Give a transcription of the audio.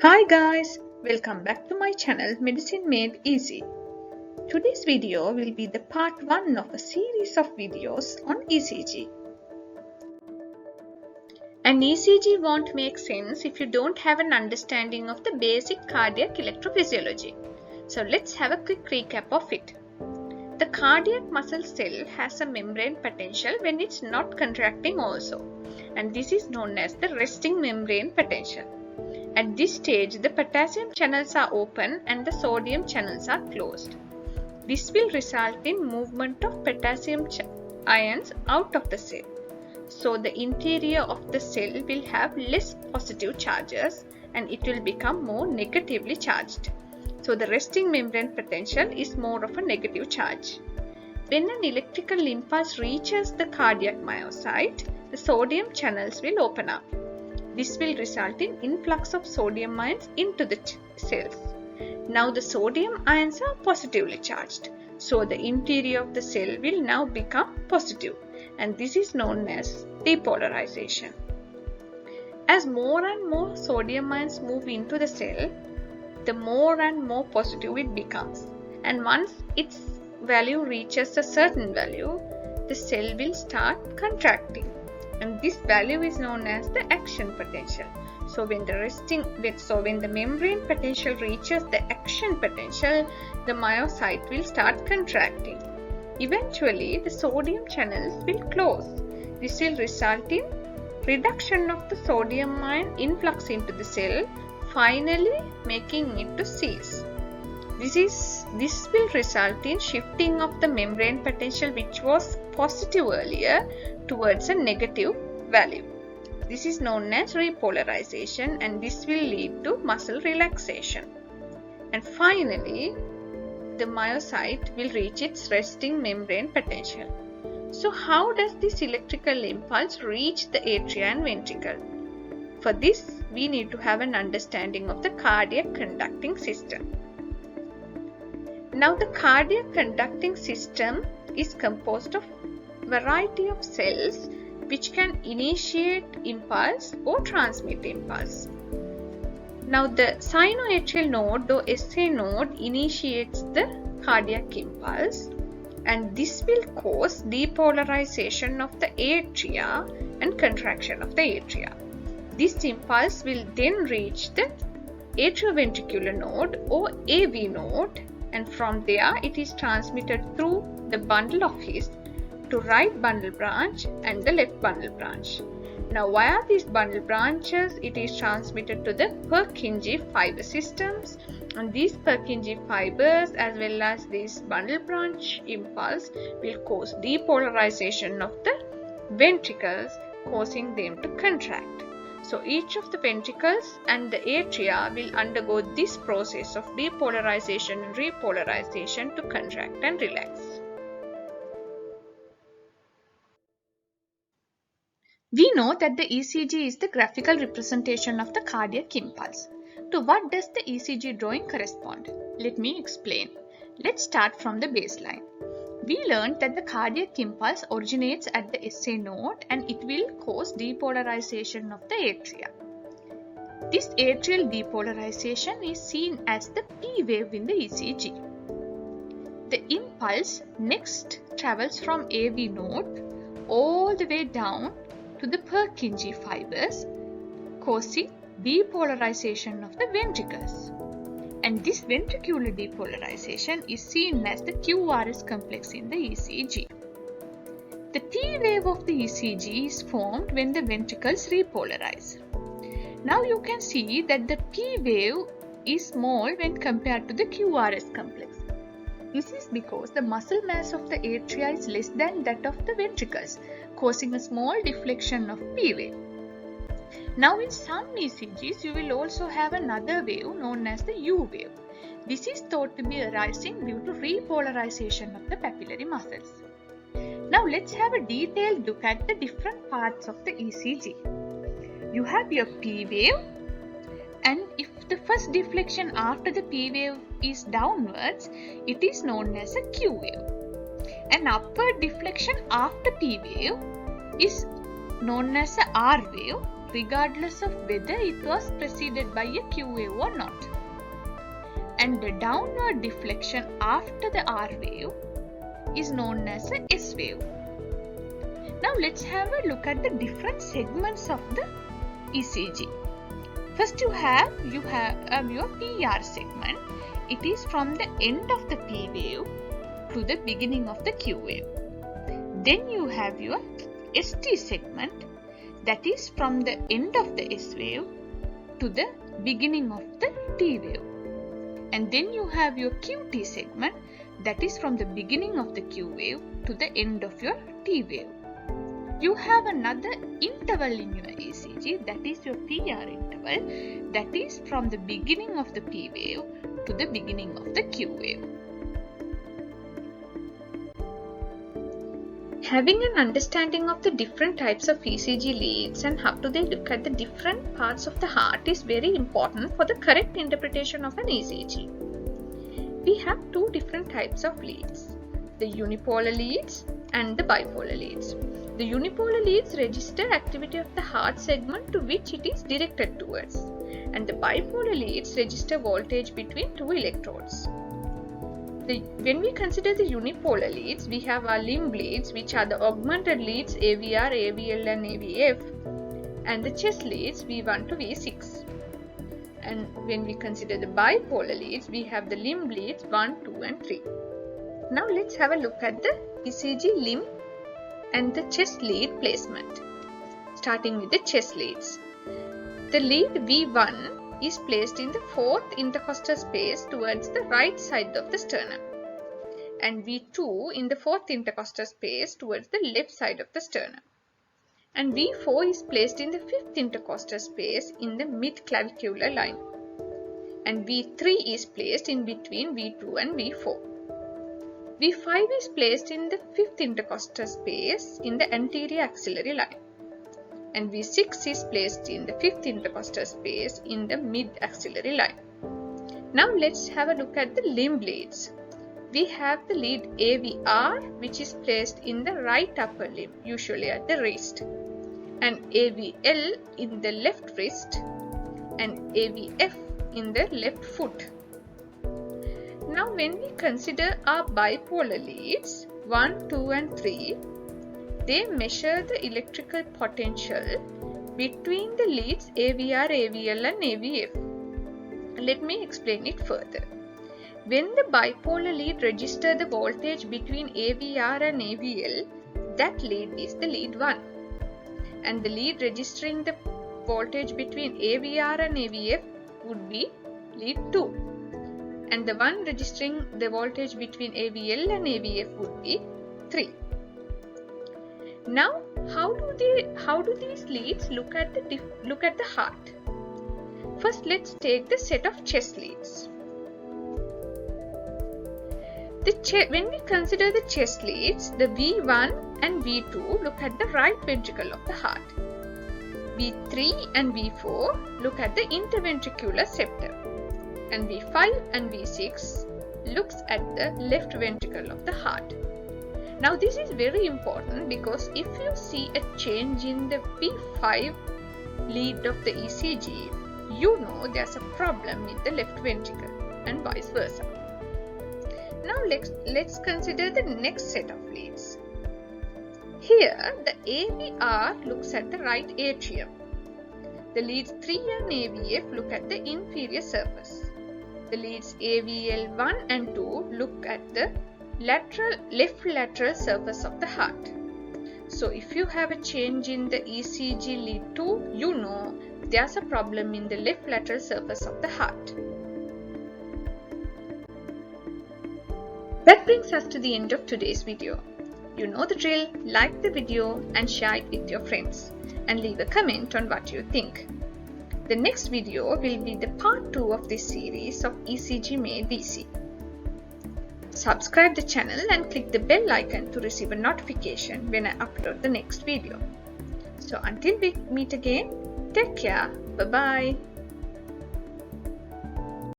Hi guys, welcome back to my channel Medicine Made Easy. Today's video will be the part 1 of a series of videos on ECG. An ECG won't make sense if you don't have an understanding of the basic cardiac electrophysiology. So let's have a quick recap of it. The cardiac muscle cell has a membrane potential when it's not contracting also, and this is known as the resting membrane potential. At this stage, the potassium channels are open and the sodium channels are closed. This will result in movement of potassium ions out of the cell. So the interior of the cell will have less positive charges and it will become more negatively charged. So the resting membrane potential is more of a negative charge. When an electrical impulse reaches the cardiac myocyte, the sodium channels will open up. This will result in influx of sodium ions into the cells. Now the sodium ions are positively charged. So the interior of the cell will now become positive, and this is known as depolarization. As more and more sodium ions move into the cell, the more and more positive it becomes. And once its value reaches a certain value, the cell will start contracting. And this value is known as the action potential. So when the membrane potential reaches the action potential, the myocyte will start contracting. Eventually, the sodium channels will close. This will result in reduction of the sodium ion influx into the cell, finally making it to cease. This will result in shifting of the membrane potential, which was positive earlier, towards a negative value. This is known as repolarization, and this will lead to muscle relaxation. And finally, the myocyte will reach its resting membrane potential. So how does this electrical impulse reach the atria and ventricle? For this, we need to have an understanding of the cardiac conducting system. Now the cardiac conducting system is composed of variety of cells which can initiate impulse or transmit impulse. Now the sinoatrial node or SA node initiates the cardiac impulse, and this will cause depolarization of the atria and contraction of the atria. This impulse will then reach the atrioventricular node or AV node, and from there it is transmitted through the bundle of His to right bundle branch and the left bundle branch. Now via these bundle branches, it is transmitted to the Purkinje fiber systems, and these Purkinje fibers as well as this bundle branch impulse will cause depolarization of the ventricles, causing them to contract. So each of the ventricles and the atria will undergo this process of depolarization and repolarization to contract and relax. We know that the ECG is the graphical representation of the cardiac impulse. To what does the ECG drawing correspond? Let me explain. Let's start from the baseline. We learned that the cardiac impulse originates at the SA node and it will cause depolarization of the atria. This atrial depolarization is seen as the P wave in the ECG. The impulse next travels from AV node all the way down to the Purkinje fibers, causing depolarization of the ventricles. And this ventricular depolarization is seen as the QRS complex in the ECG. The T wave of the ECG is formed when the ventricles repolarize. Now you can see that the P wave is small when compared to the QRS complex. This is because the muscle mass of the atria is less than that of the ventricles, causing a small deflection of P wave. Now in some ECGs, you will also have another wave known as the U wave. This is thought to be arising due to repolarization of the papillary muscles. Now let's have a detailed look at the different parts of the ECG. You have your P wave, and if the first deflection after the P wave is downwards, it is known as a Q wave. An upward deflection after P wave is known as a R wave, regardless of whether it was preceded by a Q wave or not. And the downward deflection after the R wave is known as a S wave. Now let's have a look at the different segments of the ECG. First you have your PR segment. It is from the end of the P wave to the beginning of the Q wave. Then you have your ST segment, that is from the end of the S wave to the beginning of the T wave. And then you have your QT segment, that is from the beginning of the Q wave to the end of your T wave. You have another interval in your ECG, that is your PR interval, that is from the beginning of the P wave to the beginning of the Q wave. Having an understanding of the different types of ECG leads and how do they look at the different parts of the heart is very important for the correct interpretation of an ECG. We have two different types of leads, the unipolar leads and the bipolar leads. The unipolar leads register activity of the heart segment to which it is directed towards, and the bipolar leads register voltage between two electrodes. When we consider the unipolar leads, we have our limb leads, which are the augmented leads AVR, AVL and AVF, and the chest leads V1 to V6. And when we consider the bipolar leads, we have the limb leads 1, 2 and 3. Now let's have a look at the ECG limb and the chest lead placement. Starting with the chest leads. The lead V1 is placed in the fourth intercostal space towards the right side of the sternum, and V2 in the fourth intercostal space towards the left side of the sternum, and V4 is placed in the fifth intercostal space in the mid-clavicular line, and V3 is placed in between V2 and V4. V5 is placed in the fifth intercostal space in the anterior axillary line, and V6 is placed in the fifth intercostal space in the mid-axillary line. Now let's have a look at the limb leads. We have the lead AVR, which is placed in the right upper limb, usually at the wrist, and AVL in the left wrist, and AVF in the left foot. Now when we consider our bipolar leads 1, 2 and 3, they measure the electrical potential between the leads AVR, AVL and AVF. Let me explain it further. When the bipolar lead registers the voltage between AVR and AVL, that lead is the lead 1. And the lead registering the voltage between AVR and AVF would be lead 2. And the one registering the voltage between AVL and AVF would be 3. Now, how do these leads look at the heart? First, let's take the set of chest leads. When we consider the chest leads, the V1 and V2 look at the right ventricle of the heart. V3 and V4 look at the interventricular septum, and V5 and V6 looks at the left ventricle of the heart. Now this is very important because if you see a change in the V5 lead of the ECG, you know there's a problem with the left ventricle and vice versa. Now let's consider the next set of leads. Here the AVR looks at the right atrium. The leads 3 and AVF look at the inferior surface. The leads AVL1 and 2 look at the left lateral surface of the heart. So if you have a change in the ECG lead 2, you know there's a problem in the left lateral surface of the heart. That brings us to the end of today's video. You know the drill, like the video and share it with your friends, and leave a comment on what you think. The next video will be the part 2 of this series of ECG made easy. Subscribe the channel and click the bell icon to receive a notification when I upload the next video. So until we meet again, take care, bye bye.